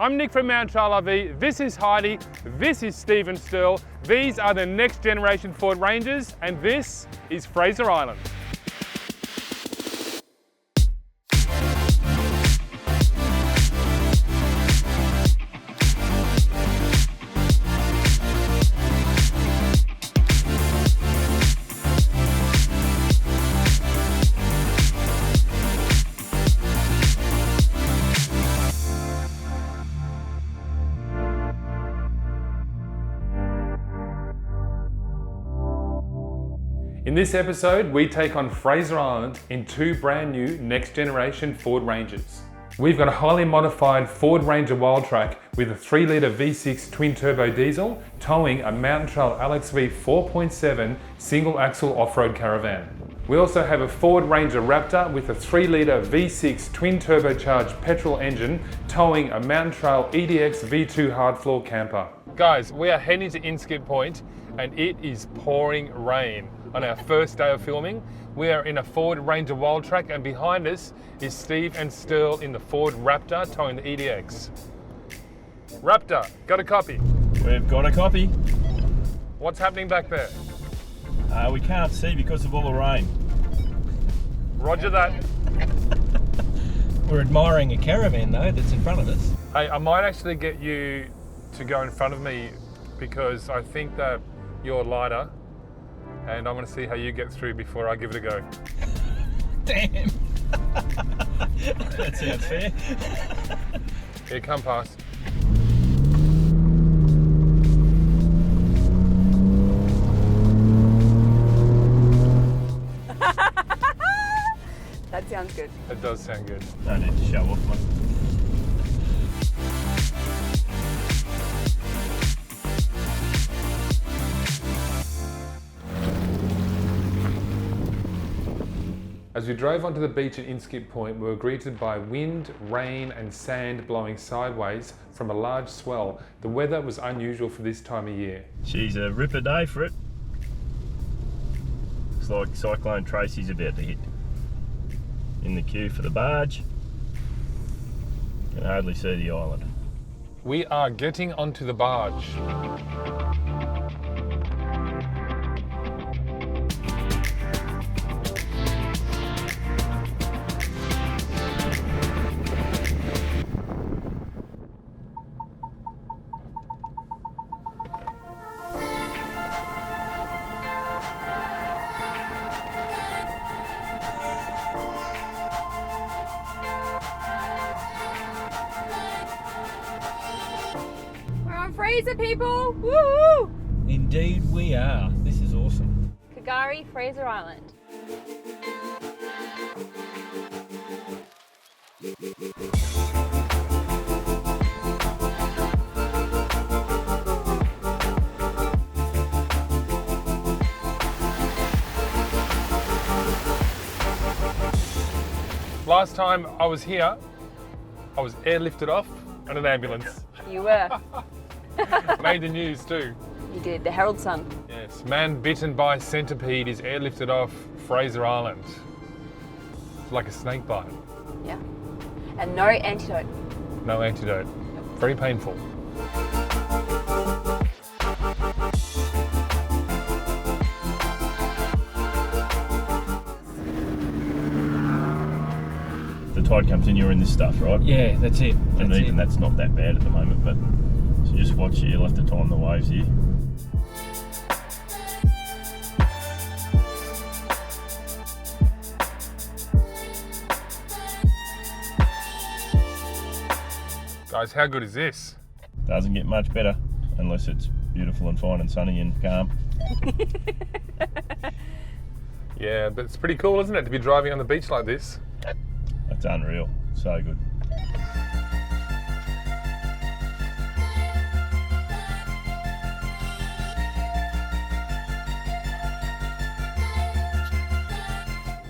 I'm Nick from Mount Trial RV, this is Heidi, this is Steve and Stirl, these are the next generation Ford Rangers, and this is Fraser Island. In this episode, we take on Fraser Island in two brand new next generation Ford Rangers. We've got a highly modified Ford Ranger Wildtrak with a 3-litre V6 twin-turbo diesel towing a Mountain Trail LXV 4.7 single-axle off-road caravan. We also have a Ford Ranger Raptor with a 3-litre V6 twin-turbocharged petrol engine towing a Mountain Trail EDX V2 hardfloor camper. Guys, we are heading to Nkgara Point and it is pouring rain. On our first day of filming, we are in a Ford Ranger Wildtrak and behind us is Steve and Stirl in the Ford Raptor towing the EDX. Raptor, got a copy? We've got a copy. What's happening back there? We can't see because of all the rain. Roger that. We're admiring a caravan though that's in front of us. Hey, I might actually get you to go in front of me because I think that you're lighter. And I'm going to see how you get through before I give it a go. Damn. That sounds fair. Here, come past. That sounds good. It does sound good. No need to show off, mate. As we drove onto the beach at Nkgara Point, we were greeted by wind, rain and sand blowing sideways from a large swell. The weather was unusual for this time of year. She's a ripper day for it. It's like Cyclone Tracy's about to hit. In the queue for the barge. Can hardly see the island. We are getting onto the barge. Fraser people! Woo! Indeed we are. This is awesome. K'gari, Fraser Island. Last time I was here, I was airlifted off in an ambulance. You were. Made the news too. You did, the Herald Sun. Yes, man bitten by centipede is airlifted off Fraser Island. It's like a snake bite. Yeah. And no antidote. No antidote. Very painful. The tide comes in, you're in this stuff, right? Yeah, that's it. And even that's not that bad at the moment, but so just watch here, you'll have to time the waves here. Guys, how good is this? Doesn't get much better unless it's beautiful and fine and sunny and calm. Yeah, but it's pretty cool, isn't it, to be driving on the beach like this? That's unreal. So good.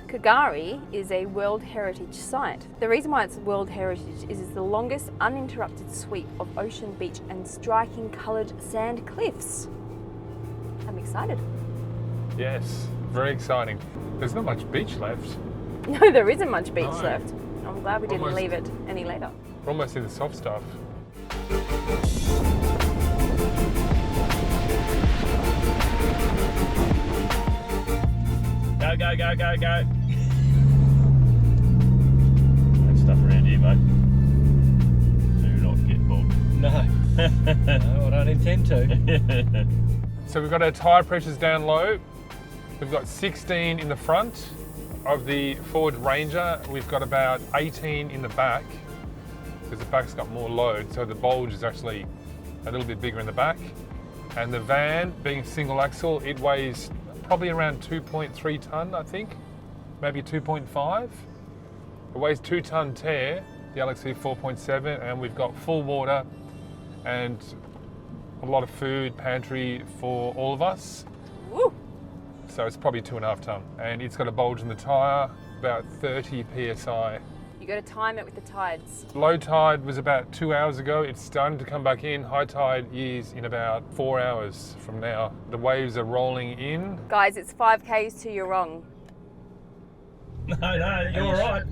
K'gari is a World Heritage Site. The reason why it's World Heritage is it's the longest uninterrupted sweep of ocean beach and striking coloured sand cliffs. I'm excited. Yes, very exciting. There's not much beach left. No, there isn't much beach No. left. I'm glad we didn't Almost. leave it any later. We're almost in the soft stuff. Go, go, go, go, go. That stuff around here, mate. Do not get bogged. No. No, I don't intend to. So we've got our tyre pressures down low. We've got 16 in the front of the Ford Ranger. We've got about 18 in the back because the back's got more load. So the bulge is actually a little bit bigger in the back. And the van, being single axle, it weighs probably around 2.3 tonne, I think, maybe 2.5. It weighs 2 tonne tear, the LXC 4.7, and we've got full water and a lot of food, pantry for all of us. Woo! So it's probably 2.5 tonne. And it's got a bulge in the tyre, about 30 PSI. You got to time it with the tides. Low tide was about 2 hours ago. It's starting to come back in. High tide is in about 4 hours from now. The waves are rolling in. Guys, it's 5 Ks to Yorong. No, you're all right.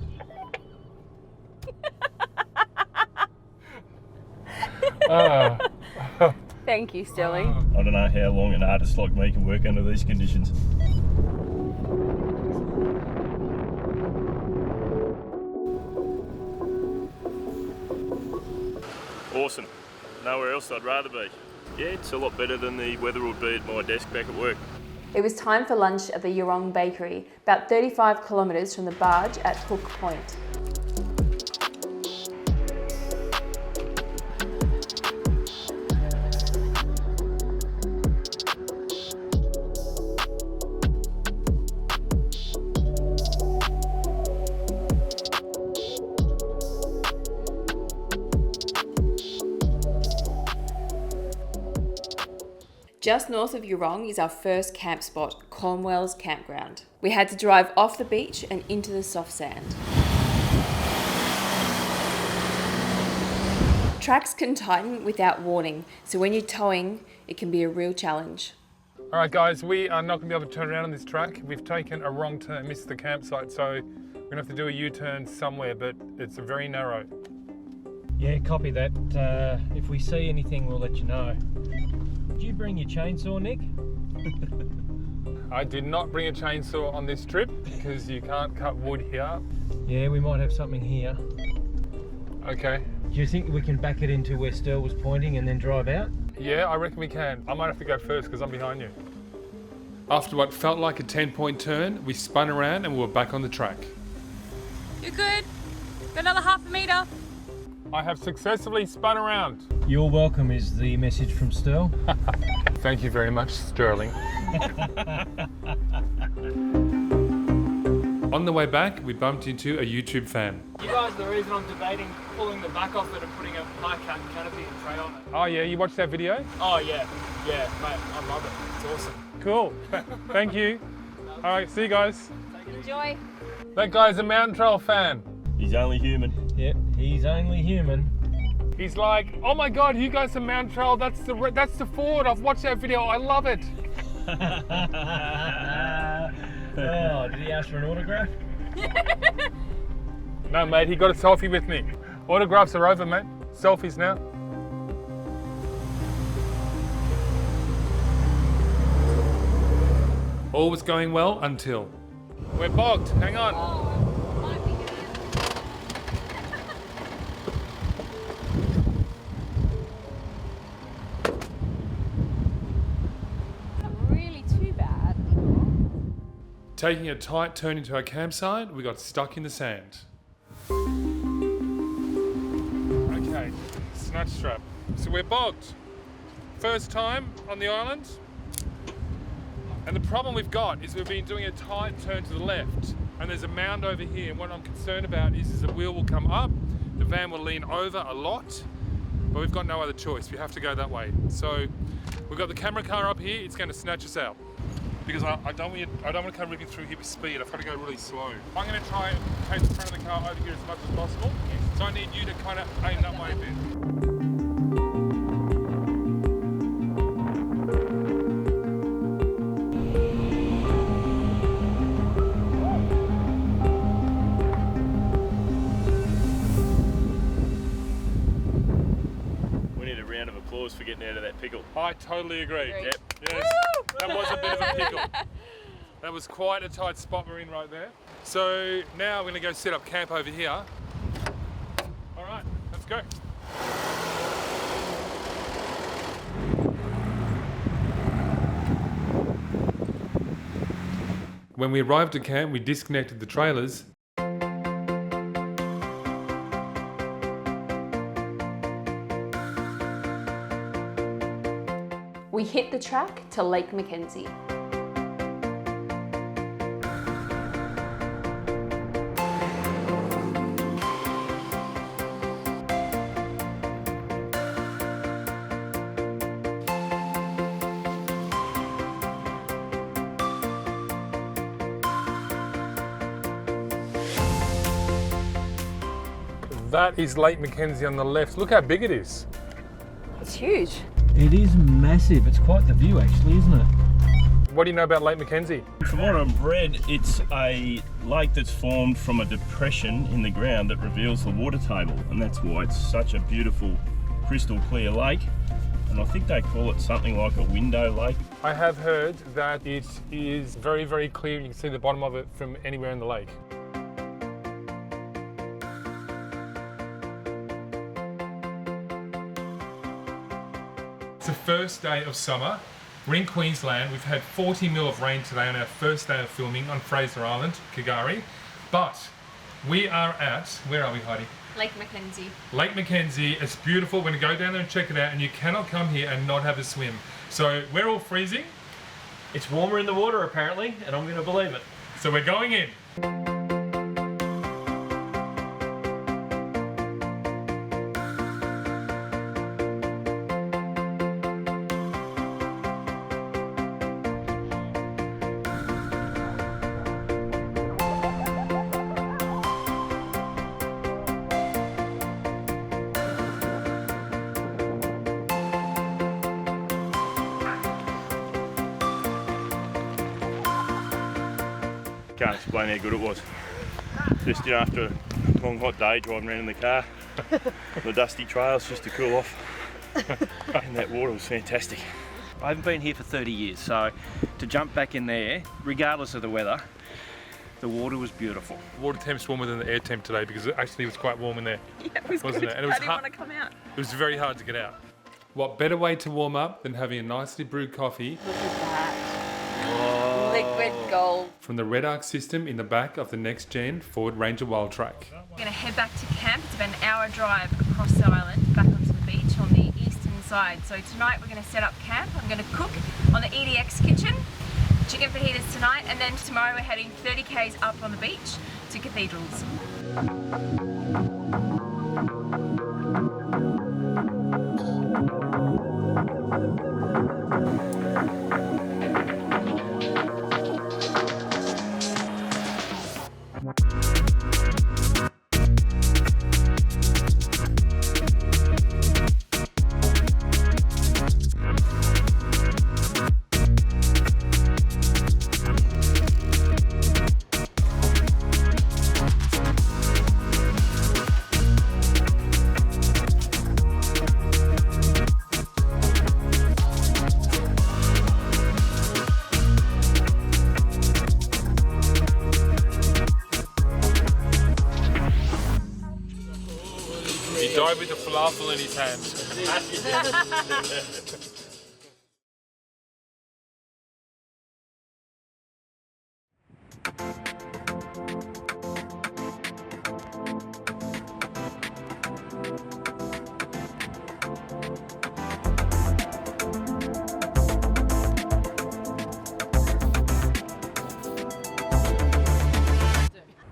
Thank you, Stirling. I don't know how long an artist like me can work under these conditions. Awesome. Nowhere else I'd rather be. Yeah, it's a lot better than the weather would be at my desk back at work. It was time for lunch at the Yorong Bakery, about 35 kilometres from the barge at Hook Point. Just north of Yorong is our first camp spot, Cornwell's Campground. We had to drive off the beach and into the soft sand. Tracks can tighten without warning, so when you're towing, it can be a real challenge. All right, guys, we are not going to be able to turn around on this track. We've taken a wrong turn, missed the campsite, so we're going to have to do a U-turn somewhere, but it's very narrow. Yeah, copy that. If we see anything, we'll let you know. Did you bring your chainsaw, Nick? I did not bring a chainsaw on this trip because you can't cut wood here. Yeah, we might have something here. Okay. Do you think we can back it into where Stirl was pointing and then drive out? Yeah, I reckon we can. I might have to go first because I'm behind you. After what felt like a 10-point turn, we spun around and we were back on the track. You're good. Got another half a metre. I have successfully spun around. You're welcome is the message from Stirl. Thank you very much, Stirling. On the way back, we bumped into a YouTube fan. You guys are the reason I'm debating pulling the back off it and putting a high cat canopy and tray on it. Oh yeah, you watched that video? Oh yeah, mate, I love it. It's awesome. Cool. Thank you. All right, see you guys. Enjoy. That guy's a Mountain Trail fan. He's only human. Yep, he's only human. He's like, oh my God, you guys are Mountain Trail. That's the Ford. I've watched that video. I love it. Oh, did he ask for an autograph? No, mate, he got a selfie with me. Autographs are over, mate. Selfies now. All was going well until... We're bogged. Hang on. Taking a tight turn into our campsite, we got stuck in the sand. Okay, snatch strap. So we're bogged. First time on the island. And the problem we've got is we've been doing a tight turn to the left. And there's a mound over here. And what I'm concerned about is the wheel will come up, the van will lean over a lot, but we've got no other choice. We have to go that way. So we've got the camera car up here. It's going to snatch us out. Because I don't want to come ripping through here with speed. I've got to go really slow. I'm going to try and take the front of the car over here as much as possible. So I need you to kind of aim that way a bit. applause for getting out of that pickle. I totally agree. Agreed. Yep. Yes, that was a bit of a pickle. That was quite a tight spot we're in right there. So now we're gonna go set up camp over here. All right, let's go. When we arrived at camp, we disconnected the trailers. We hit the track to Lake Mackenzie. That is Lake Mackenzie on the left. Look how big it is. It's huge. It is massive. It's quite the view actually, isn't it? What do you know about Lake Mackenzie? From what I've read, it's a lake that's formed from a depression in the ground that reveals the water table, and that's why it's such a beautiful crystal clear lake. And I think they call it something like a window lake. I have heard that it is very, very clear. You can see the bottom of it from anywhere in the lake. It's the first day of summer. We're in Queensland. We've had 40 mil of rain today on our first day of filming on FRASER Island K'gari. But we are at, where are we, Heidi? Lake Mackenzie. Lake Mackenzie. It's beautiful. We're going to go down there and check it out, and you cannot come here and not have a swim. So we're all freezing. It's warmer in the water apparently, and I'm going to believe it. So we're going in. Can't explain how good it was. Just after a long hot day driving around in the car, the dusty trails just to cool off. And that water was fantastic. I haven't been here for 30 years, so to jump back in there, regardless of the weather, the water was beautiful. Water temp's warmer than the air temp today because it actually was quite warm in there. Yeah, it was Wasn't good. it? And it was I didn't hot. want to come out. It was very hard to get out. What better way to warm up than having a nicely brewed coffee Look at that. Liquid gold. from the Red Arc system in the back of the next gen Ford Ranger Wildtrak. We're going to head back to camp. It's about an hour drive across the island, back onto the beach on the eastern side. So tonight we're going to set up camp. I'm going to cook on the EDX kitchen, chicken fajitas tonight, and then tomorrow we're heading 30 k's up on the beach to cathedrals. He died with a falafel in his hand.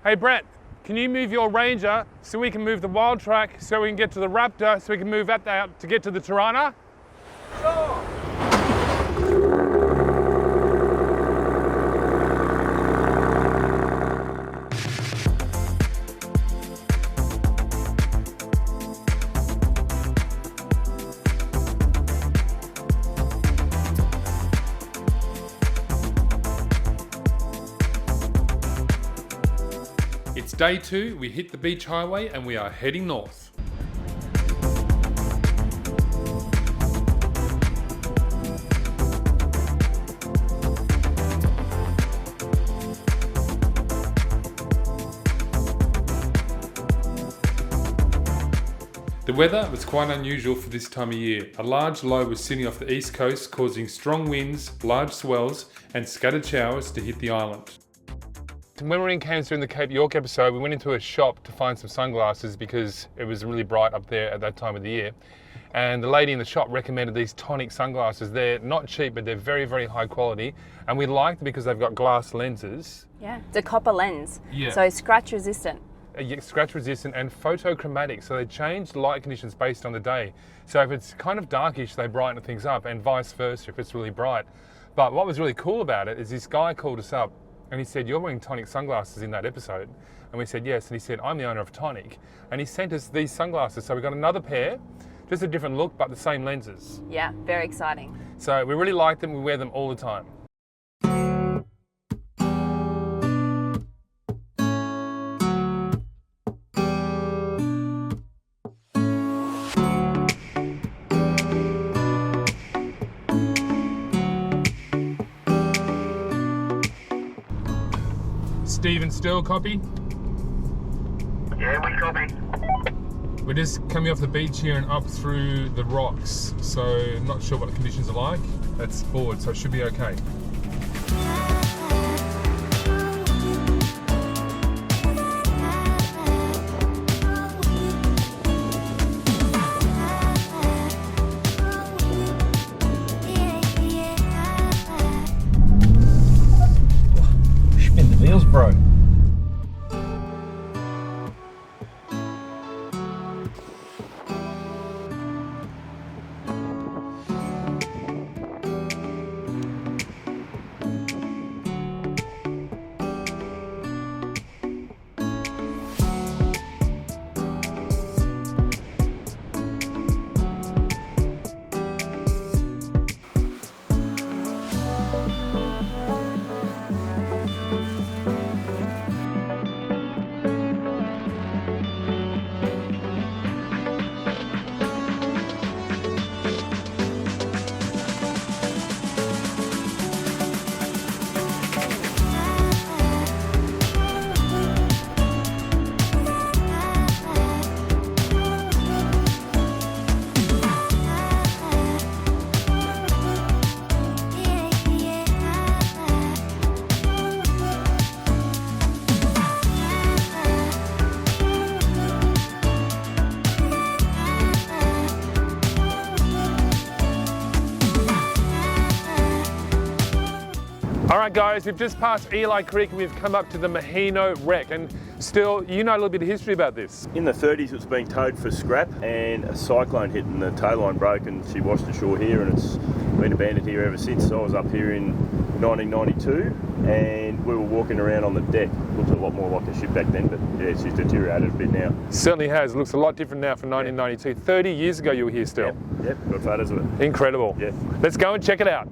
Hey Brett, can you move your Ranger so we can move the Wildtrak so we can get to the Raptor so we can move that out to get to the Tirana? It's day 2, we hit the beach highway and we are heading north. The weather was quite unusual for this time of year. A large low was sitting off the east coast, causing strong winds, large swells and scattered showers to hit the island. When we were in Cairns during the Cape York episode, we went into a shop to find some sunglasses because it was really bright up there at that time of the year. And the lady in the shop recommended these Tonic sunglasses. They're not cheap, but they're very, very high quality. And we liked them because they've got glass lenses. Yeah, it's a copper lens, Yeah. so scratch resistant. Scratch resistant and photochromatic, so they change light conditions based on the day. So if it's kind of darkish, they brighten things up, and vice versa if it's really bright. But what was really cool about it is this guy called us up and he said, "You're wearing Tonic sunglasses in that episode?" And we said, "Yes." And he said, "I'm the owner of Tonic." And he sent us these sunglasses. So we got another pair, just a different look, but the same lenses. Yeah, very exciting. So we really like them, we wear them all the time. Stephen, still copy? Yeah, we copy. We're just coming off the beach here and up through the rocks, so I'm not sure what the conditions are like. It's forward, so it should be okay. Spin the wheels, bro. Alright guys, we've just passed Eli Creek and we've come up to the Maheno wreck, and still, you know a little bit of history about this. In the 30s it was being towed for scrap, and a cyclone hit and the tow line broke and she washed ashore here, and it's been abandoned here ever since. So I was up here in 1992 and we were walking around on the deck. Looked a lot more like a ship back then, but yeah, she's deteriorated a bit now. Certainly has. It looks a lot different now from 1992. 30 years ago you were here still. Yep, got photos of it. Incredible. Yeah. Let's go and check it out.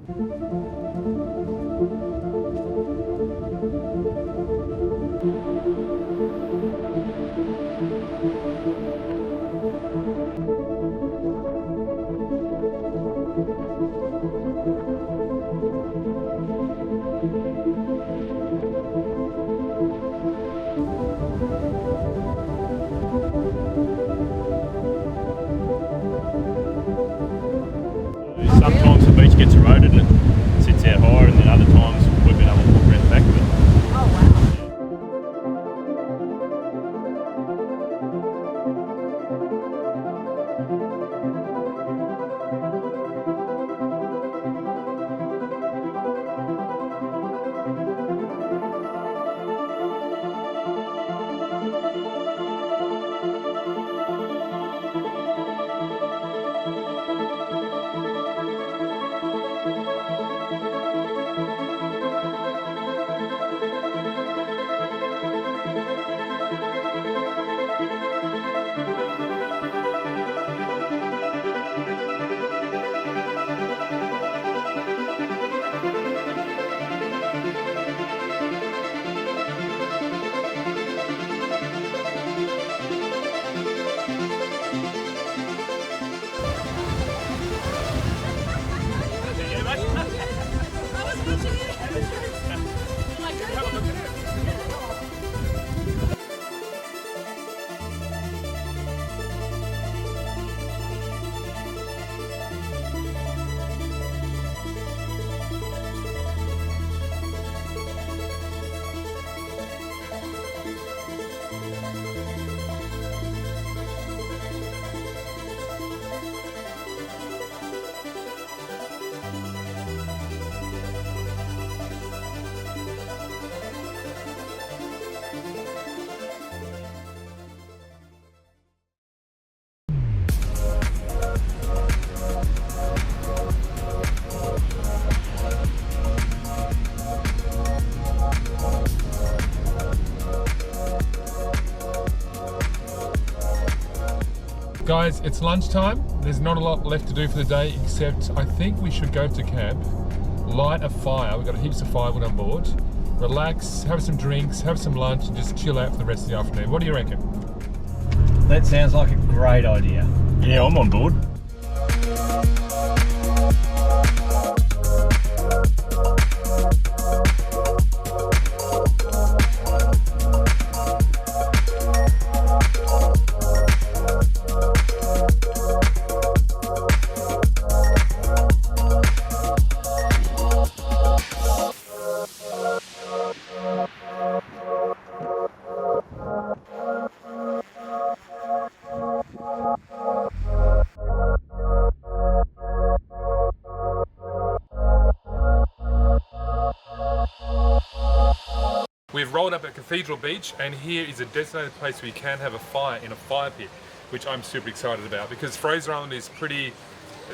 Sometimes the beach gets eroded and it sits out higher, and then other times we've been able to walk around the back of it. Oh wow. Guys, it's lunchtime. There's not a lot left to do for the day, except I think we should go to camp, light a fire. We've got heaps of firewood on board. Relax, have some drinks, have some lunch, and just chill out for the rest of the afternoon. What do you reckon? That sounds like a great idea. Yeah, I'm on board. We've rolled up at Cathedral Beach, and here is a designated place where you can have a fire in a fire pit, which I'm super excited about because Fraser Island is pretty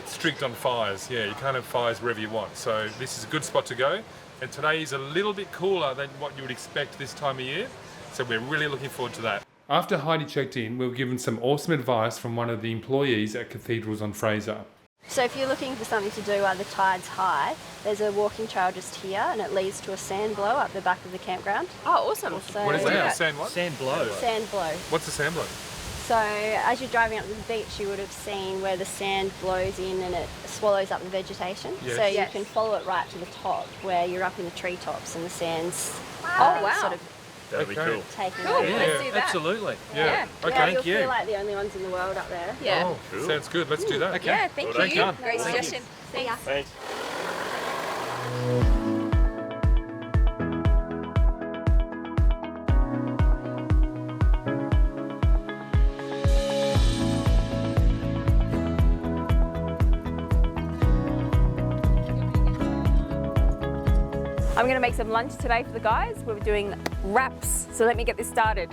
strict on fires. Yeah, you can't have fires wherever you want. So this is a good spot to go. And today is a little bit cooler than what you would expect this time of year. So we're really looking forward to that. After Heidi checked in, we were given some awesome advice from one of the employees at Cathedrals on Fraser. So if you're looking for something to do while the tide's high, there's a walking trail just here and it leads to a sand blow up the back of the campground. Oh, awesome. So, What is that? Sand what? Sand blow. Sand blow. What's a sand blow? So as you're driving up to the beach, you would have seen where the sand blows in and it swallows up the vegetation. Yes. So you Yes. can follow it right to the top where you're up in the treetops and the sand's Oh, wow. sort of That'd be Okay. cool. taking Cool. over. Let's do that. Absolutely. Yeah. Yeah. Okay. Yeah, you'll Thank you. feel like the only ones in the world up there. Yeah. Oh, Cool. sounds good. Let's do that. Okay. Yeah, thank Well you. done. Great Thank you. suggestion. See ya. Thanks. I'm going to make some lunch today for the guys. We're doing wraps, so let me get this started.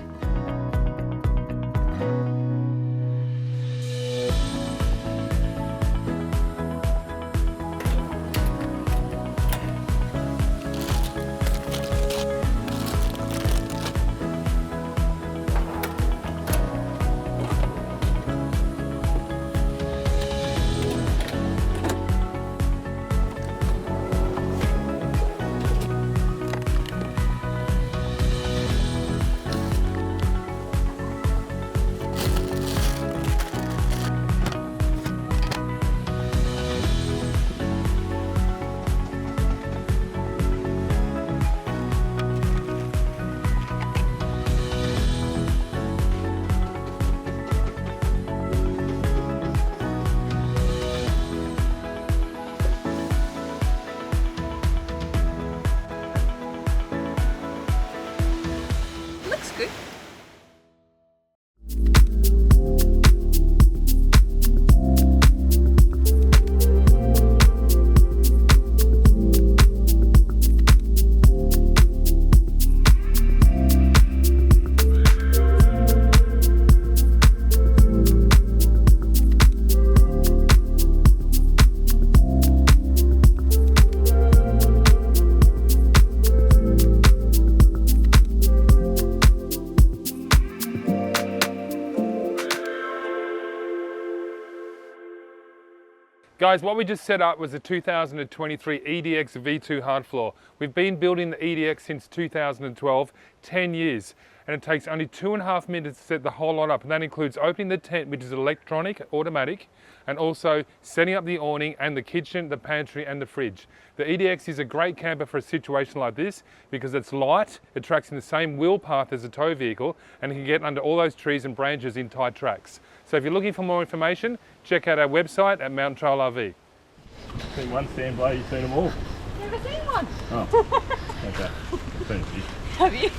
Looks good. Guys, what we just set up was a 2023 EDX V2 hard floor. We've been building the EDX since 2012, 10 years, and it takes only 2.5 minutes to set the whole lot up. And that includes opening the tent, which is electronic, automatic, and also setting up the awning and the kitchen, the pantry, and the fridge. The EDX is a great camper for a situation like this because it's light, it tracks in the same wheel path as a tow vehicle, and it can get under all those trees and branches in tight tracks. So if you're looking for more information, check out our website at Mountain Trail RV. Seen one sand blow, you've seen them all. Never seen one. Oh, okay. Seen a few. Have you?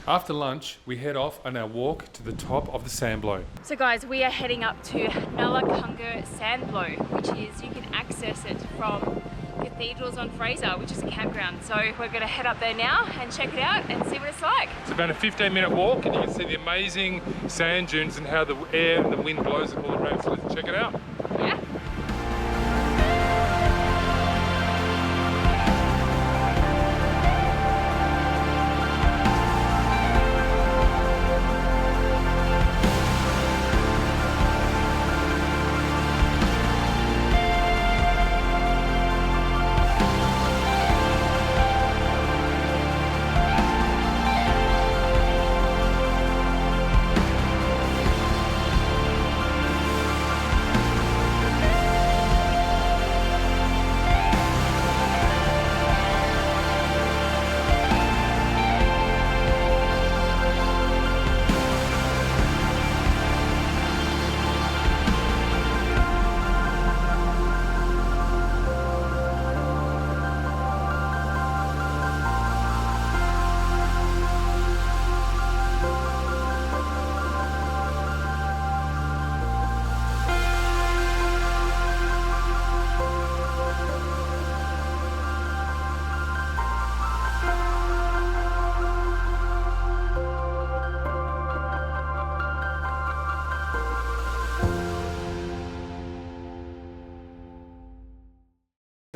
After lunch, we head off on our walk to the top of the sandblow. So guys, we are heading up to Nkgara Sandblow, which is, you can access it from Cathedrals on Fraser, which is a campground. So we're going to head up there now and check it out and see what it's like. It's about a 15-minute walk, and you can see the amazing sand dunes and how the air and the wind blows it all around. So let's check it out. Yeah.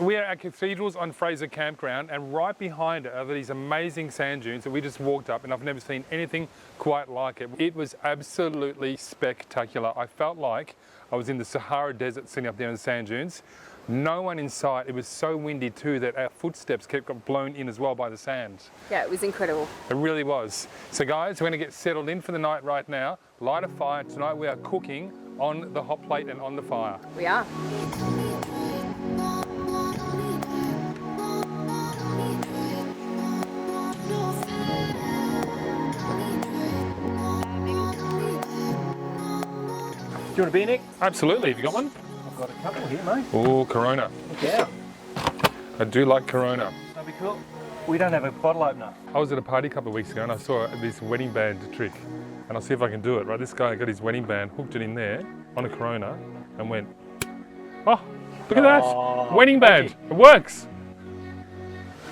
We are at Cathedrals on Fraser Campground, and right behind it are these amazing sand dunes that we just walked up, and I've never seen anything quite like it. It was absolutely spectacular. I felt like I was in the Sahara Desert sitting up there in the sand dunes. No one in sight. It was so windy too that our footsteps got blown in as well by the sand. Yeah, it was incredible. It really was. So guys, we're going to get settled in for the night right now. Light a fire. Tonight we are cooking on the hot plate and on the fire. We are. Do you want a beer, Nick? Absolutely. Have you got one? I've got a couple here, mate. Oh, Corona. Look out. I do like Corona. That'd be cool. We don't have a bottle opener. I was at a party a couple of weeks ago and I saw this wedding band trick, and I'll see if I can do it. Right, this guy got his wedding band, hooked it in there on a Corona, and went, oh, look at that, wedding band, it works.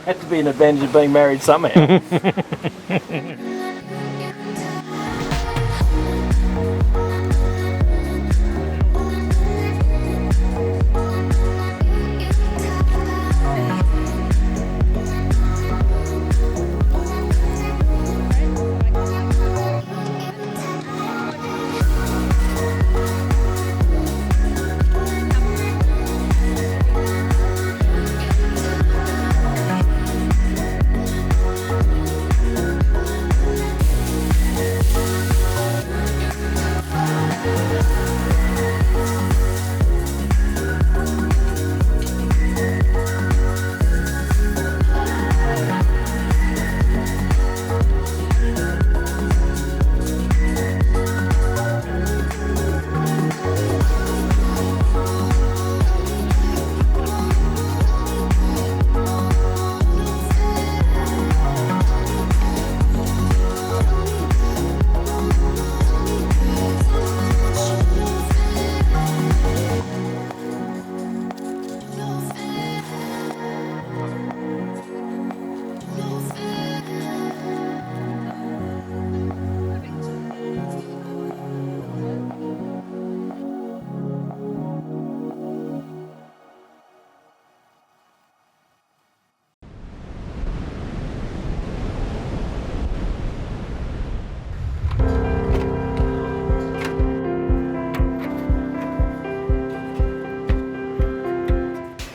Had to be an advantage of being married somehow.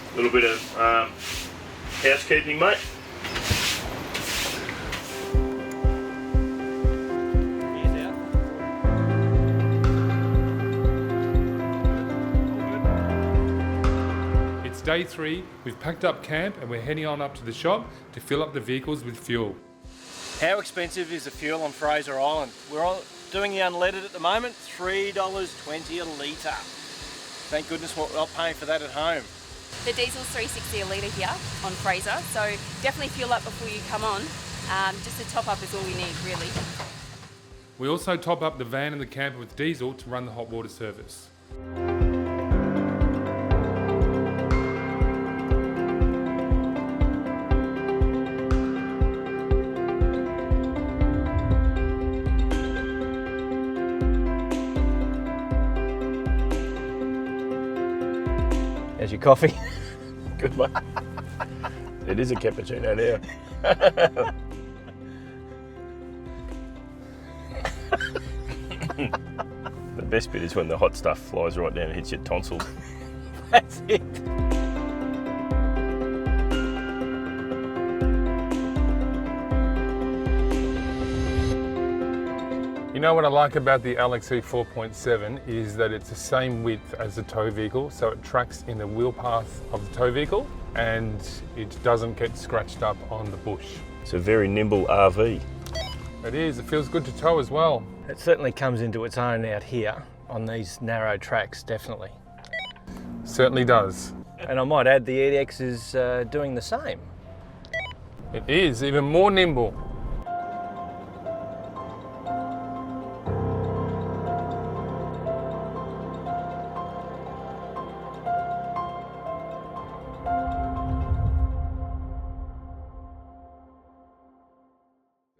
A little bit of housekeeping, mate. It's day 3, we've packed up camp and we're heading on up to the shop to fill up the vehicles with fuel. How expensive is the fuel on Fraser Island? We're all doing the unleaded at the moment, $3.20 a litre. Thank goodness we're not paying for that at home. The diesel's $3.60 a litre here on Fraser, so definitely fuel up before you come on. Just a top up is all we need, really. We also top up the van and the camper with diesel to run the hot water service. There's your coffee. Good one. It is a cappuccino now. The best bit is when the hot stuff flies right down and hits your tonsils. That's it. You know what I like about the LXE 4.7 is that it's the same width as the tow vehicle, so it tracks in the wheel path of the tow vehicle and it doesn't get scratched up on the bush. It's a very nimble RV. It is, it feels good to tow as well. It certainly comes into its own out here on these narrow tracks, definitely. Certainly does. And I might add the EDX is doing the same. It is, even more nimble.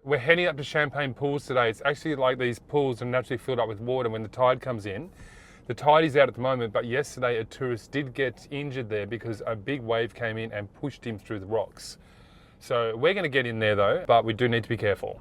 We're heading up to Champagne Pools today. It's actually like these pools are naturally filled up with water when the tide comes in. The tide is out at the moment, but yesterday a tourist did get injured there because a big wave came in and pushed him through the rocks. So we're going to get in there though, but we do need to be careful.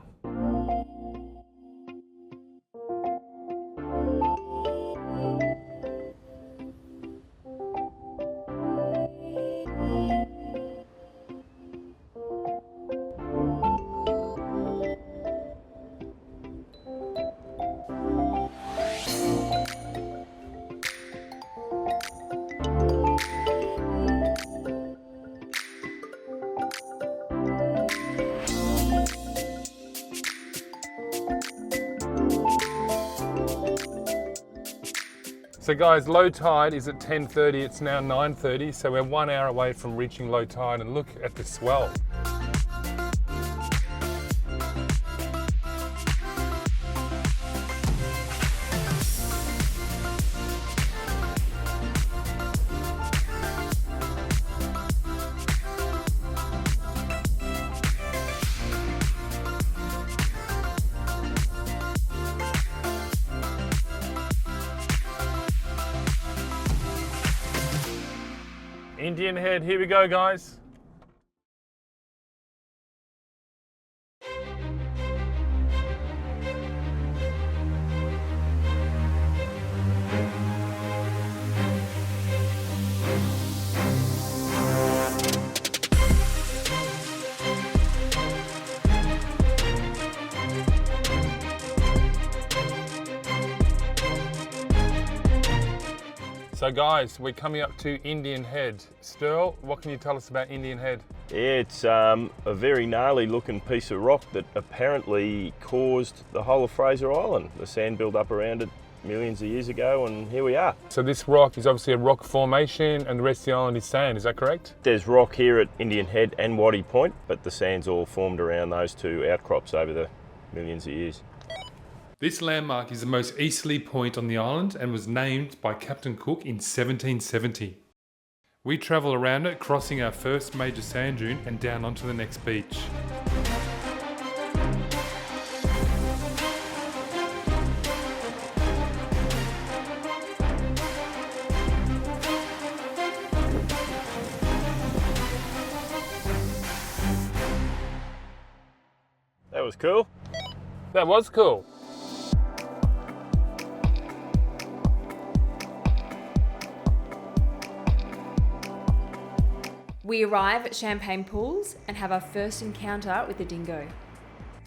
So guys, low tide is at 10:30, it's now 9:30, so we're 1 hour away from reaching low tide, and look at the swell. Indian Head, here we go guys. So guys, we're coming up to Indian Head. Stirl, what can you tell us about Indian Head? Yeah, it's a very gnarly looking piece of rock that apparently caused the whole of Fraser Island. The sand built up around it millions of years ago, and here we are. So this rock is obviously a rock formation and the rest of the island is sand, is that correct? There's rock here at Indian Head and Waddy Point, but the sand's all formed around those two outcrops over the millions of years. This landmark is the most easterly point on the island and was named by Captain Cook in 1770. We travel around it, crossing our first major sand dune and down onto the next beach. That was cool. That was cool. We arrive at Champagne Pools and have our first encounter with the dingo.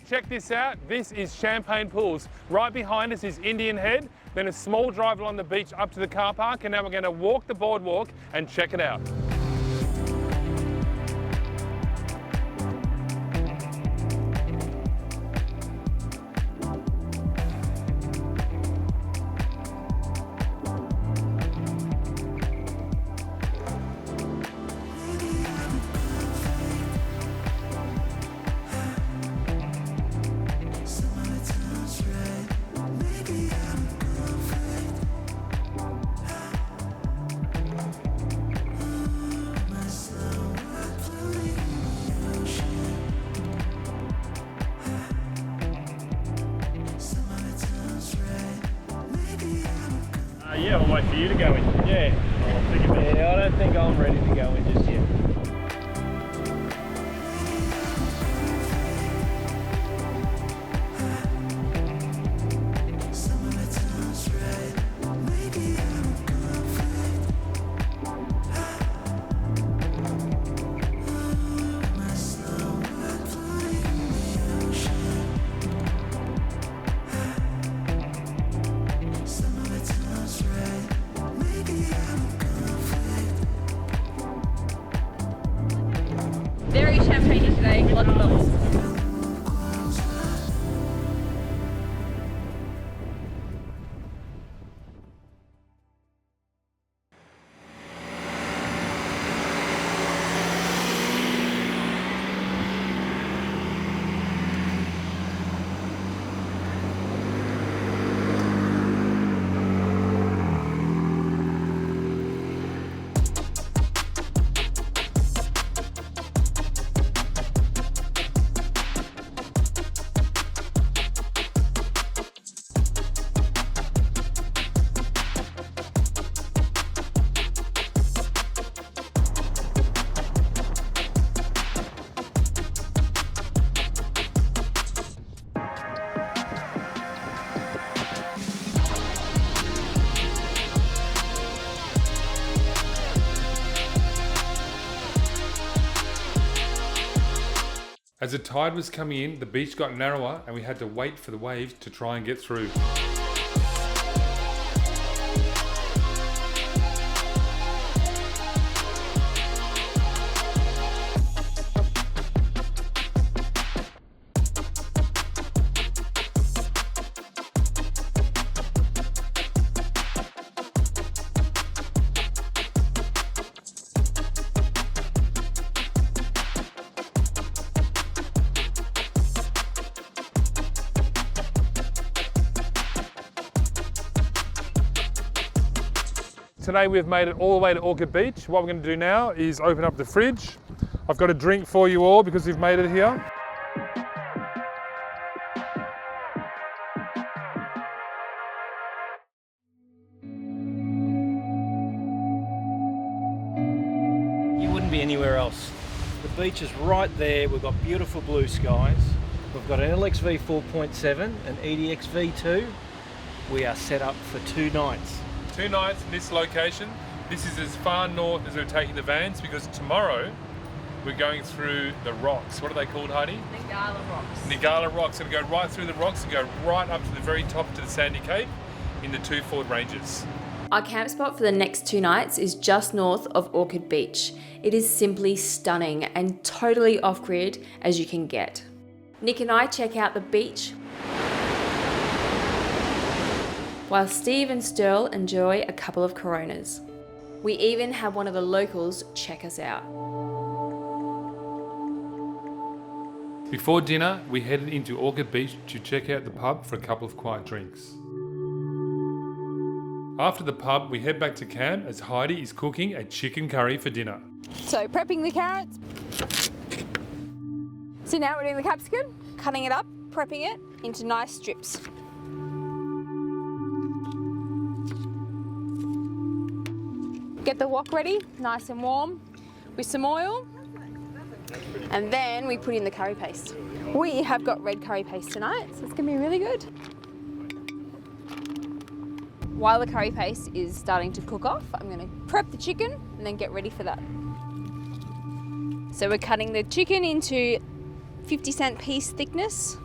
Check this out, this is Champagne Pools. Right behind us is Indian Head, then a small drive along the beach up to the car park, and now we're going to walk the boardwalk and check it out. Yeah, I'll wait for you to go in. Yeah. Yeah, I don't think I'm ready to go in just yet. Very champagne today, lots of bubbles. As the tide was coming in, the beach got narrower and we had to wait for the waves to try and get through. Today we've made it all the way to Orchid Beach. What we're going to do now is open up the fridge. I've got a drink for you all because we've made it here. You wouldn't be anywhere else. The beach is right there. We've got beautiful blue skies. We've got an LXV 4.7, an EDX V2. We are set up for 2 nights. 2 nights in this location. This is as far north as we're taking the vans because tomorrow we're going through the rocks. What are they called, Heidi? Nkgara Rocks. Nkgara Rocks. Going to go right through the rocks and go right up to the very top to the Sandy Cape in the 2 Ford Rangers. Our camp spot for the next 2 nights is just north of Orchid Beach. It is simply stunning and totally off-grid as you can get. Nick and I check out the beach while Steve and Stirl enjoy a couple of Coronas. We even had one of the locals check us out. Before dinner, we headed into Orchid Beach to check out the pub for a couple of quiet drinks. After the pub, we head back to camp as Heidi is cooking a chicken curry for dinner. So prepping the carrots. So now we're doing the capsicum, cutting it up, prepping it into nice strips. Get the wok ready, nice and warm, with some oil. And then we put in the curry paste. We have got red curry paste tonight, so it's gonna be really good. While the curry paste is starting to cook off, I'm gonna prep the chicken and then get ready for that. So we're cutting the chicken into 50-cent piece thickness,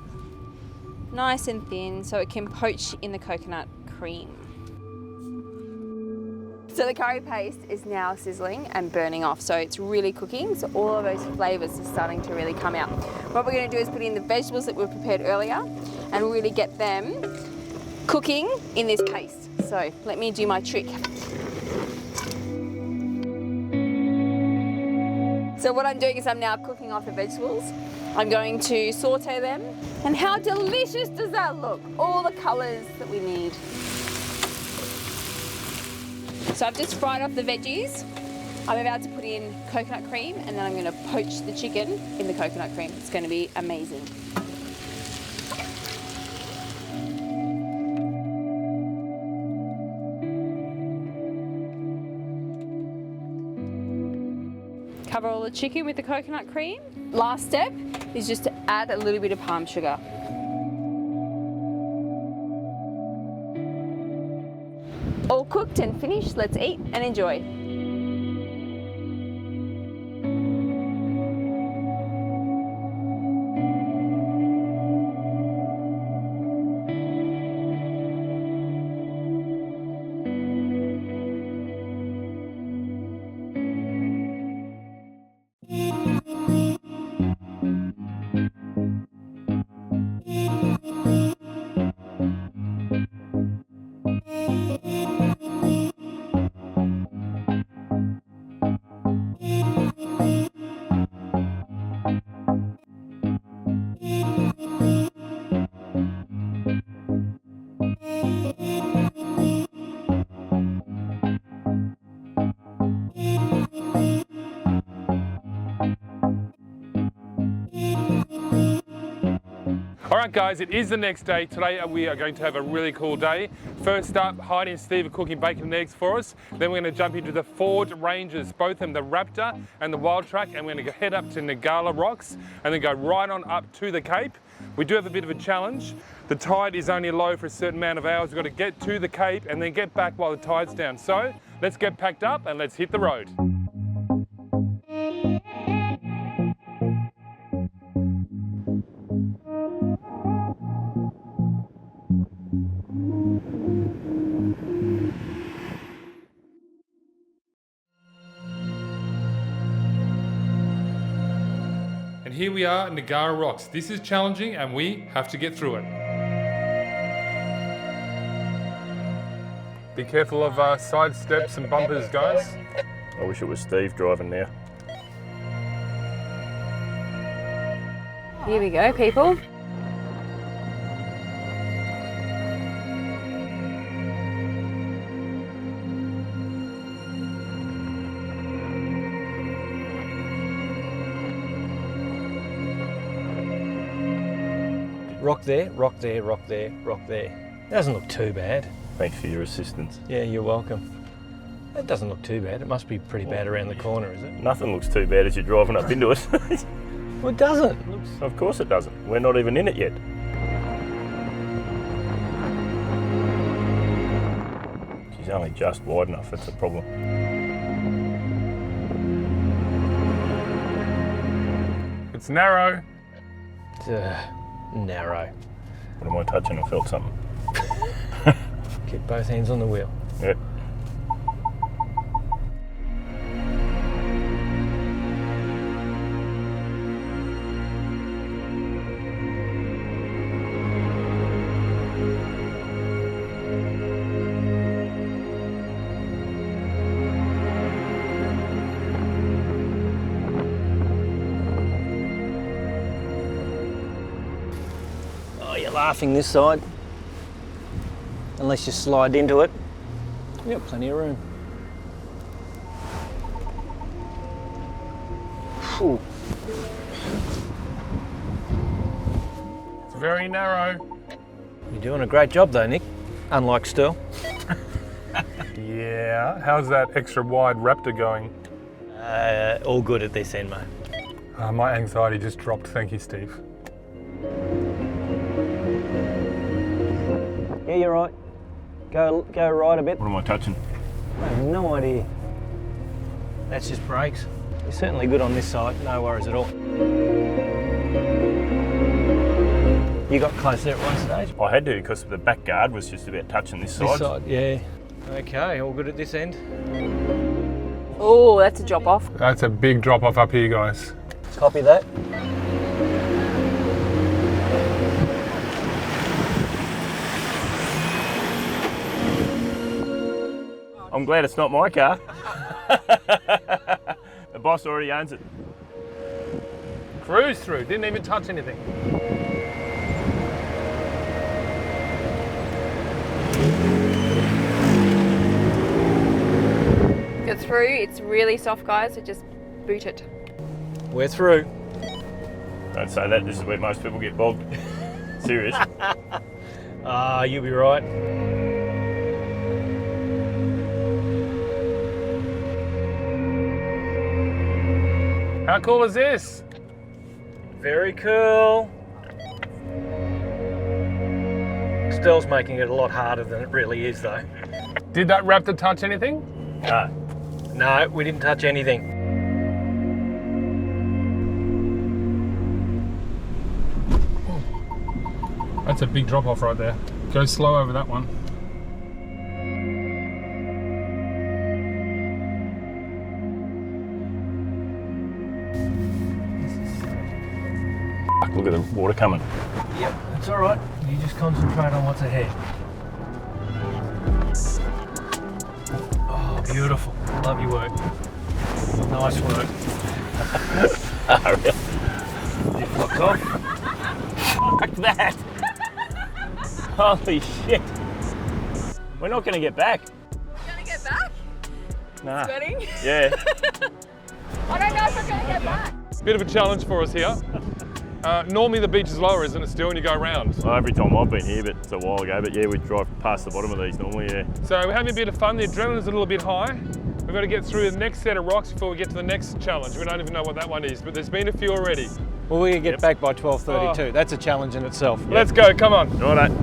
nice and thin, so it can poach in the coconut cream. So the curry paste is now sizzling and burning off, so it's really cooking, so all of those flavours are starting to really come out. What we're going to do is put in the vegetables that we prepared earlier and really get them cooking in this paste. So let me do my trick. So what I'm doing is I'm now cooking off the vegetables. I'm going to saute them. And how delicious does that look? All the colours that we need. So I've just fried up the veggies. I'm about to put in coconut cream and then I'm going to poach the chicken in the coconut cream. It's going to be amazing. Cover all the chicken with the coconut cream. Last step is just to add a little bit of palm sugar. All cooked and finished, let's eat and enjoy. Alright guys, it is the next day. Today we are going to have a really cool day. First up, Heidi and Steve are cooking bacon and eggs for us. Then we're going to jump into the Ford Rangers, both of them, the Raptor and the Wildtrak, and we're going to head up to Nkgara Rocks and then go right on up to the Cape. We do have a bit of a challenge. The tide is only low for a certain amount of hours. We've got to get to the Cape and then get back while the tide's down. So let's get packed up and let's hit the road. And here we are at Nkgara Rocks. This is challenging and we have to get through it. Be careful of side steps and bumpers, guys. I wish it was Steve driving now. Here we go, people. Rock there, rock there, rock there, rock there. Doesn't look too bad. Thanks for your assistance. Yeah, you're welcome. It doesn't look too bad. It must be pretty bad around the corner, is it? Nothing looks too bad as you're driving up into it. Well, it doesn't. Of course it doesn't. We're not even in it yet. She's only just wide enough, that's a problem. It's narrow. It's narrow. What am I touching? I felt something. Keep both hands on the wheel. Yep. Oh, you're laughing this side. Unless you slide into it. You've got plenty of room. Ooh. It's very narrow. You're doing a great job though, Nick. Unlike Stirl. Yeah, how's that extra wide Raptor going? All good at this end, mate. My anxiety just dropped, thank you, Steve. Yeah, you're right. Go right a bit. What am I touching? I have no idea. That's just brakes. You're certainly good on this side, no worries at all. You got close there at one stage? I had to because the back guard was just about touching this side. This side, yeah. Okay, all good at this end. Oh, that's a drop off. That's a big drop off up here, guys. Copy that. I'm glad it's not my car. The boss already owns it. Cruise through, didn't even touch anything. Get through. It's really soft, guys, so just boot it. We're through. Don't say that, this is where most people get bogged. Serious. You'll be right. How cool is this? Very cool. Stirl's making it a lot harder than it really is though. Did that Raptor touch anything? No. No, we didn't touch anything. That's a big drop off right there. Go slow over that one. Look at the water coming. Yep, that's all right. You just concentrate on what's ahead. Oh, beautiful. Love your work. Nice work. Oh, really? Zip locks off. Fuck that! Holy shit! We're not going to get back. You're gonna get back? Nah. Sweating? Yeah. I don't know if I'm gonna get back. Bit of a challenge for us here. Normally the beach is lower, isn't it, still, when you go round? Well, every time I've been here, but it's a while ago, but yeah, we drive past the bottom of these normally, yeah. So we're having a bit of fun. The adrenaline's a little bit high. We've got to get through the next set of rocks before we get to the next challenge. We don't even know what that one is, but there's been a few already. Well, we get back by 12:32. That's a challenge in itself. Let's go, come on. Righto.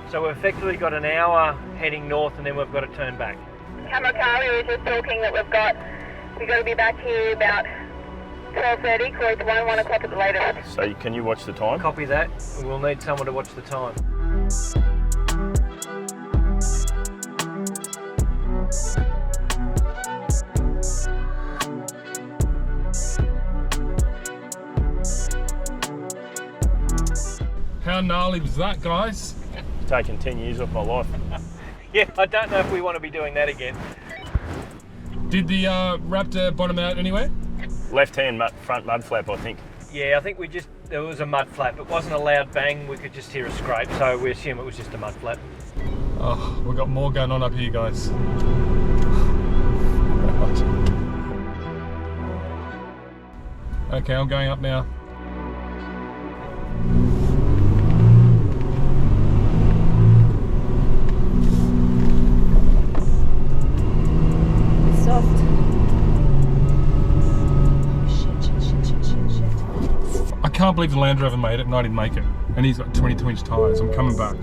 So we've effectively got an hour heading north and then we've got to turn back. Kamakari, we were just talking that we've got to be back here about 12:30, quarter to 1 o'clock at the latest. So can you watch the time? Copy that. We'll need someone to watch the time. How gnarly was that, guys? It's taken 10 years off my life. Yeah, I don't know if we want to be doing that again. Did the Raptor bottom out anywhere? Left-hand front mud flap, I think. Yeah, I think there was a mud flap. It wasn't a loud bang, we could just hear a scrape, so we assume it was just a mud flap. Oh, we've got more going on up here, guys. Okay, I'm going up now. Soft. I can't believe the Land Rover made it and I didn't make it. And he's got 22-inch tyres. I'm coming back.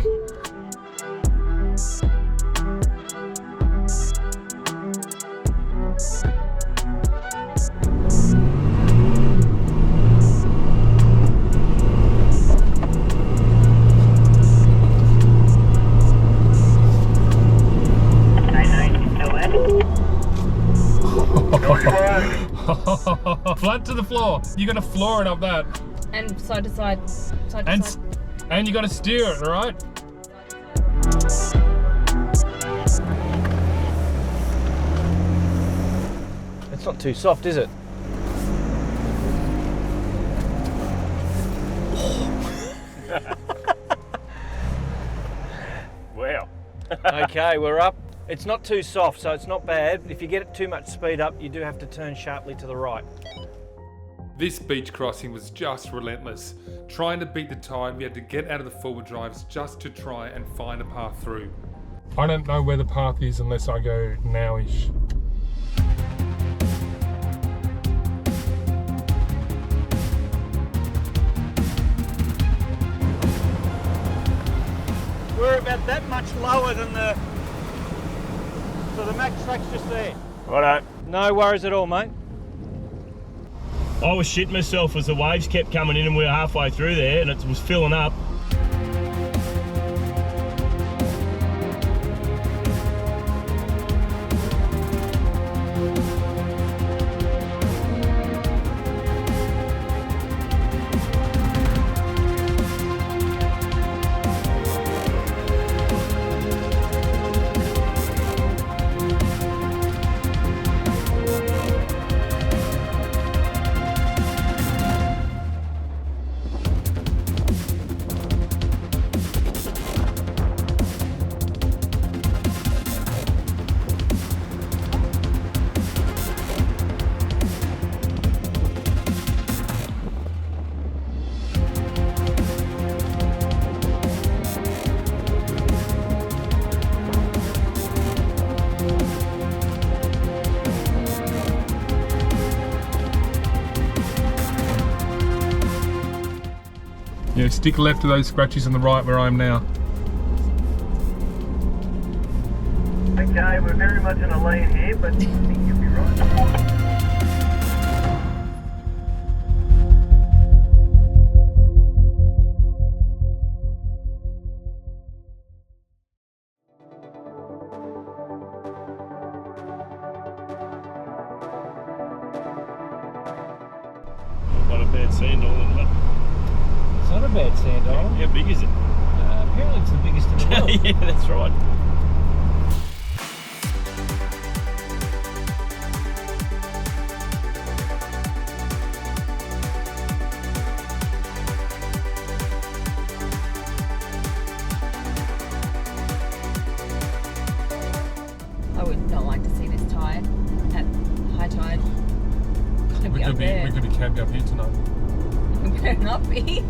Flat to the floor. You gotta floor it up that. And side to side, side to And side. and you gotta steer it, alright? It's not too soft, is it? Wow. Okay, we're up. It's not too soft, so it's not bad. If you get it too much speed up, you do have to turn sharply to the right. This beach crossing was just relentless. Trying to beat the tide, we had to get out of the forward drives just to try and find a path through. I don't know where the path is unless I go nowish. We're about that much lower than so the max track's just there. Righto. No worries at all, mate. I was shitting myself as the waves kept coming in and we were halfway through there and it was filling up. Yeah, stick left to those scratches on the right where I am now. Okay, we're very much in a lane here, but I think you'll be right. Not a bad sand island, mate. It's not a bad sand island. How big is it? Apparently it's the biggest in the world. Yeah, that's right. I would not like to see this tide at high tide. Gonna be up there. We could be camping up here tonight. Better not be.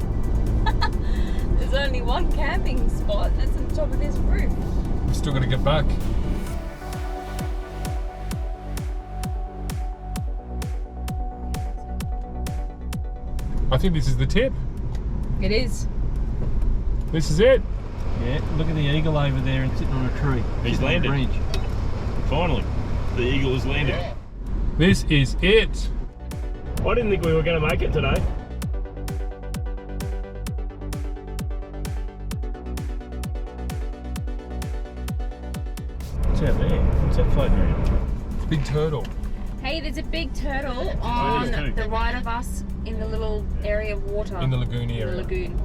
There's only one camping spot, and that's on top of this roof. We're still gonna get back. I think this is the tip. It is. This is it. Yeah, look at the eagle over there and sitting on a tree. He's Sitting on a landed. bridge. Finally, the eagle has landed. This is it. I didn't think we were going to make it today. What's out there? What's that floating around? It's a big turtle. Hey, there's a big turtle There on is too. the right of us in the little area of water. In the lagoon In the area. lagoon.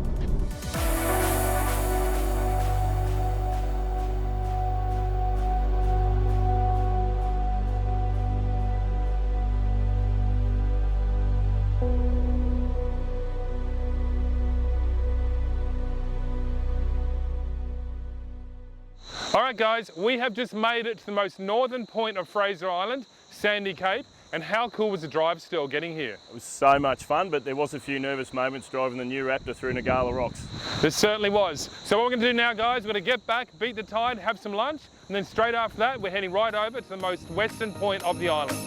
Alright guys, we have just made it to the most northern point of Fraser Island, Sandy Cape, and how cool was the drive still getting here? It was so much fun, but there was a few nervous moments driving the new Raptor through Nkgara Rocks. There certainly was. So what we're going to do now guys, we're going to get back, beat the tide, have some lunch, and then straight after that we're heading right over to the most western point of the island.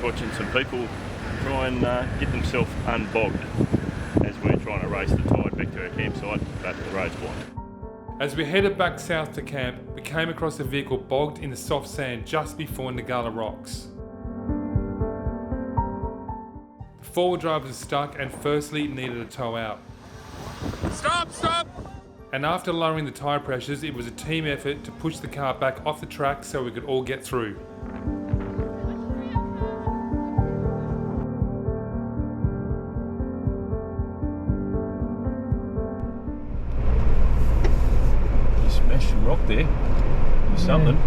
Watching some people try and get themselves unbogged as we're trying to race the tide back to our campsite, but the road's blocked. As we headed back south to camp, we came across a vehicle bogged in the soft sand just before Nkgara Rocks. The four-wheel drive was stuck and firstly needed a tow out. Stop, stop! And after lowering the tyre pressures, it was a team effort to push the car back off the track so we could all get through. Rock there, or something.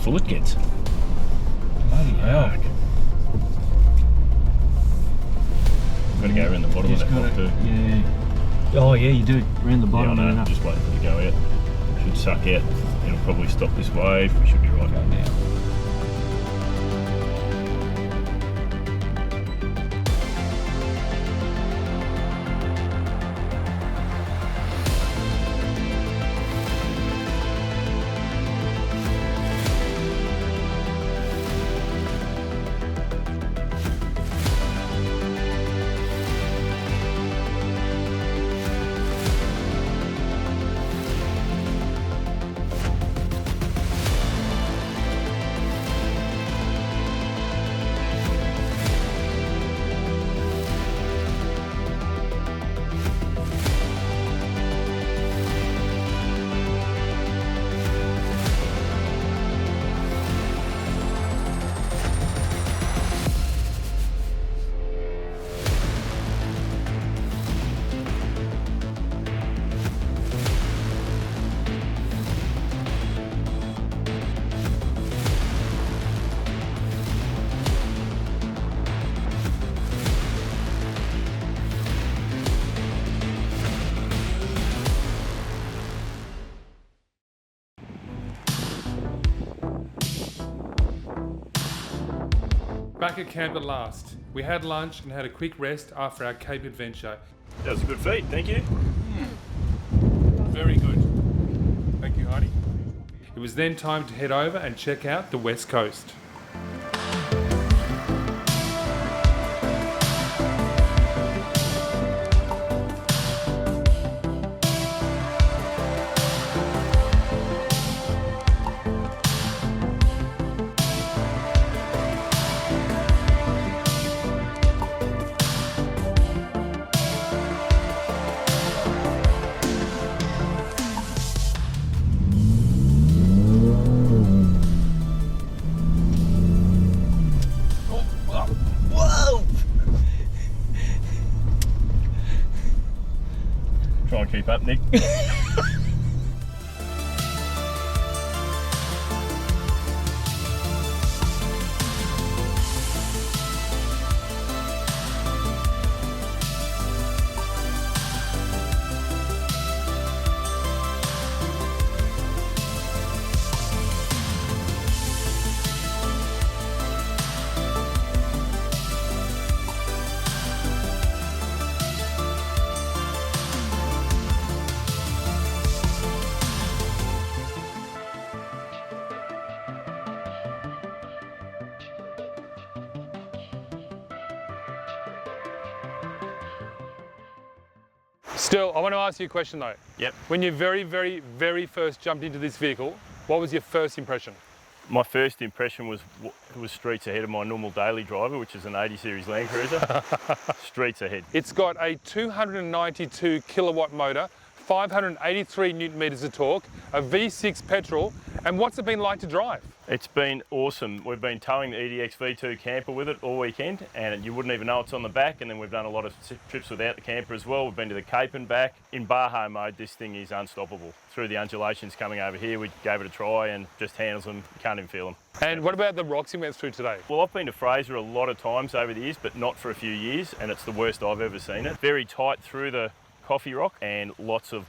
Full it gets. Bloody hell. I've got to go around the bottom of that rock too. Yeah. Oh yeah, you do. Around the bottom. Yeah, I know. Just waiting for it to go out. Should suck out. It'll probably stop this wave. We should be right now. Back at camp at last. We had lunch and had a quick rest after our Cape adventure. That was a good feed, thank you. Very good. Thank you, Heidi. It was then time to head over and check out the west coast. Try and keep up, Nick. Still, I want to ask you a question though. Yep. When you very first jumped into this vehicle, what was your first impression? My first impression was streets ahead of my normal daily driver, which is an 80 series Land Cruiser. Streets ahead. It's got a 292 kilowatt motor, 583 newton meters of torque, a V6 petrol, and what's it been like to drive? It's been awesome. We've been towing the EDX V2 camper with it all weekend, and you wouldn't even know it's on the back. And then we've done a lot of trips without the camper as well. We've been to the Cape and back. In Baja mode, this thing is unstoppable. Through the undulations coming over here, we gave it a try and just handles them. You can't even feel them. And what about the rocks you went through today? Well, I've been to Fraser a lot of times over the years, but not for a few years, and it's the worst I've ever seen it. Very tight through the coffee rock and lots of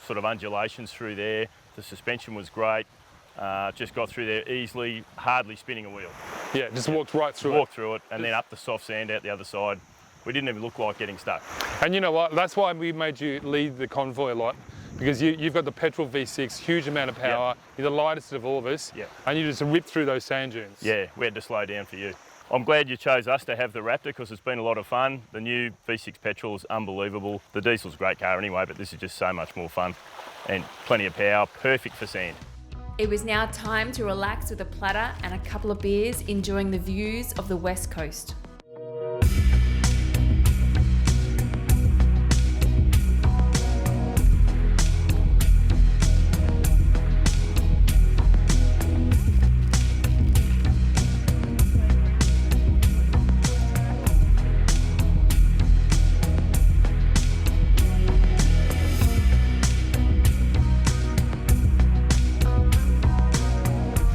sort of undulations through there. The suspension was great. Just got through there easily, hardly spinning a wheel. Yeah, just walked right through Walked through it, and then up the soft sand out the other side. We didn't even look like getting stuck. And you know what? That's why we made you lead the convoy a lot, because you've got the petrol V6, huge amount of power. Yep. You're the lightest of all of us, Yep. and you just ripped through those sand dunes. Yeah, we had to slow down for you. I'm glad you chose us to have the Raptor because it's been a lot of fun. The new V6 petrol is unbelievable. The diesel's a great car anyway, but this is just so much more fun and plenty of power, perfect for sand. It was now time to relax with a platter and a couple of beers, enjoying the views of the West Coast.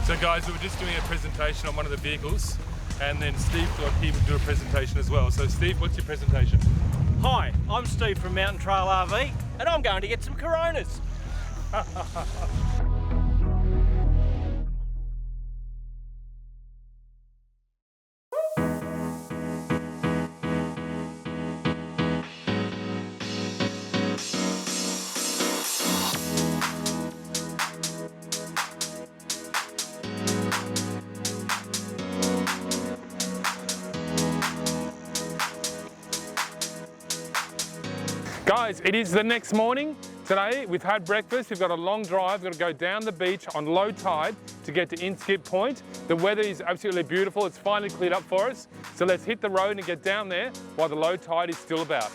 So guys, we were just doing a presentation on one of the vehicles, and then Steve thought he would do a presentation as well. So Steve, what's your presentation? Hi, I'm Steve from Mountain Trail RV, and I'm going to get some Coronas. Guys, it is the next morning. Today we've had breakfast, we've got a long drive, we've got to go down the beach on low tide to get to Inskip Point. The weather is absolutely beautiful, it's finally cleared up for us. So let's hit the road and get down there while the low tide is still about.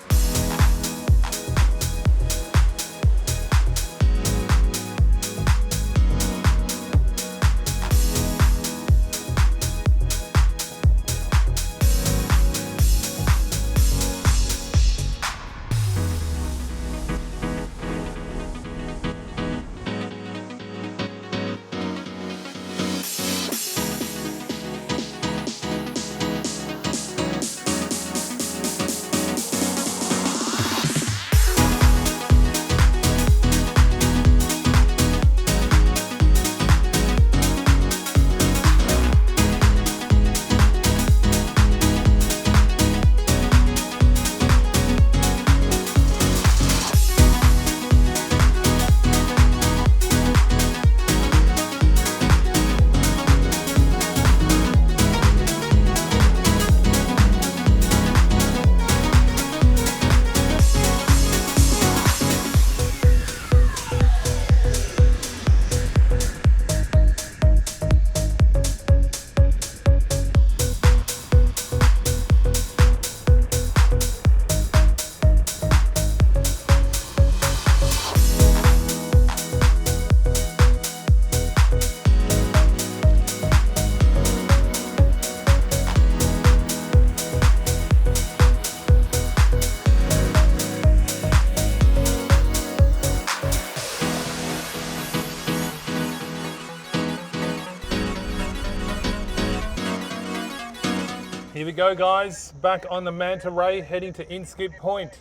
Here we go guys, back on the Manta Ray heading to Inskip Point.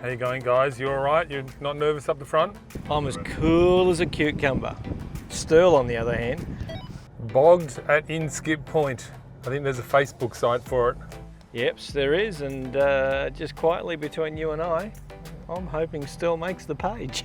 How you going guys? You alright? You're not nervous up the front? I'm as cool as a cucumber. Stirl, on the other hand. Bogged at Inskip Point. I think there's a Facebook site for it. Yep, there is, and just quietly between you and I, I'm hoping Stirl makes the page.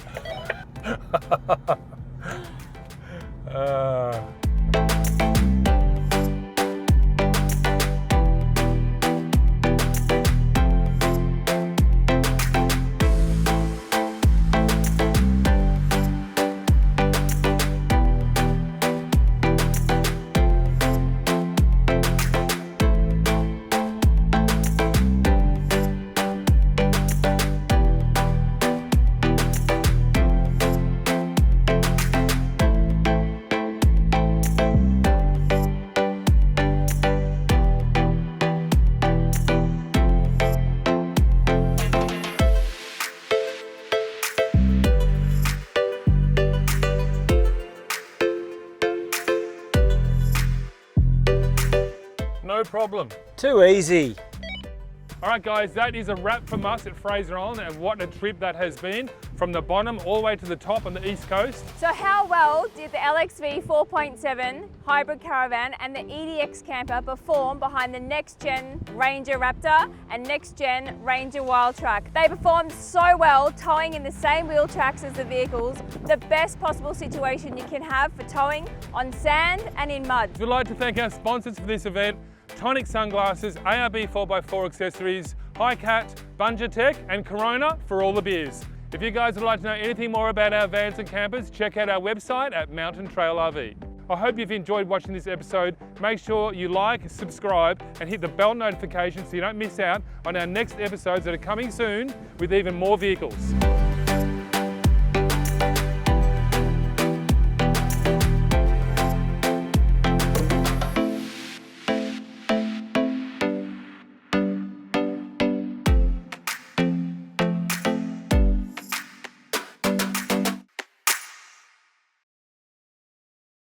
problem. Too easy. All right guys, that is a wrap from us at Fraser Island, and what a trip that has been, from the bottom all the way to the top on the east coast. So how well did the LXV 4.7 hybrid caravan and the EDX camper perform behind the next gen Ranger Raptor and next gen Ranger Wildtrak? They performed so well, towing in the same wheel tracks as the vehicles, the best possible situation you can have for towing on sand and in mud. We'd like to thank our sponsors for this event: Tonic Sunglasses, ARB 4x4 Accessories, Hicat, Bunga Tech and Corona for all the beers. If you guys would like to know anything more about our vans and campers, check out our website at Mountain Trail RV. I hope you've enjoyed watching this episode. Make sure you like, subscribe and hit the bell notification so you don't miss out on our next episodes that are coming soon with even more vehicles.